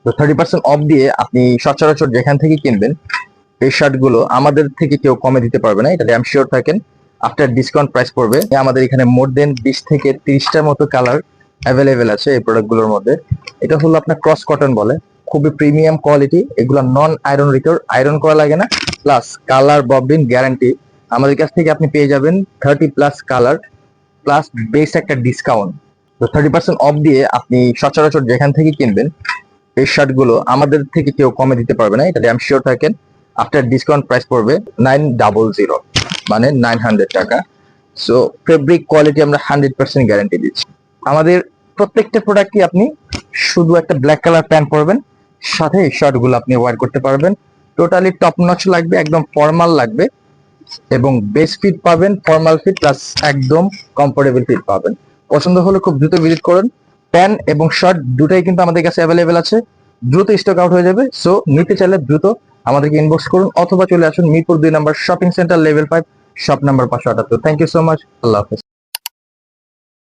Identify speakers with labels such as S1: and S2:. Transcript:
S1: তো 30% অফ দিয়ে আপনি সচরাচর যেখান থেকে কিনবেন এই শার্ট গুলো আমাদের থেকে কেউ কমে দিতে পারবে না, এটা ড্যাম শিওর থাকেন। আফটার ডিসকাউন্ট প্রাইস পড়বে। আমাদের এখানে মোর দেন 20 থেকে 30টার মতো কালার অ্যাভেলেবেল আছে এই প্রোডাক্ট গুলোর মধ্যে। এটা হলো আপনার ক্রস কটন বলে, খুবই প্রিমিয়াম কোয়ালিটি। এগুলো নন আয়রন রিকোর, আয়রন করা লাগে না, প্লাস কালার ববিন গ্যারান্টি। আমাদের কাছ থেকে আপনি পেয়ে যাবেন 30+ কালার প্লাস বেস একটা ডিসকাউন্ট। তো 30% অফ দিয়ে আপনি সচরাচর যেখান থেকে কিনবেন এই শার্ট গুলো আমাদের থেকে কেউ কমে দিতে পারবে না, এটা ড্যাম শিওর থাকেন। আফটার ডিসকাউন্ট প্রাইস পড়বে 900, মানে 900 টাকা। সো ফেব্রিক কোয়ালিটি আমরা 100% গ্যারান্টি দিচ্ছি। আমাদের প্রত্যেকটা প্রোডাক্টই আপনি শুধু একটা ব্ল্যাক কালার প্যান্ট পরবেন, সাথে এই শার্ট গুলো আপনি ওয়্যার করতে পারবেন। টোটালি টপ নচ লাগবে, একদম ফর্মাল লাগবে, এবং বেস ফিট পাবেন, ফর্মাল ফিট প্লাস একদম কমফোর্টেবল ফিট পাবেন। পছন্দ হলে খুব দ্রুত ভিজিট করুন। প্যান্ট এবং শার্ট দুটাই কিন্তু আমাদের কাছে অ্যাভেলেবেল আছে, দ্রুত স্টক আউট হয়ে যাবে। সো নিতে চাইলে দ্রুত আমাদেরকে ইনবক্স করুন অথবা চলে আসুন মিরপুর 2 নম্বর shopping centre level 5 shop number 578। Thank you so much, আল্লাহ হাফেজ।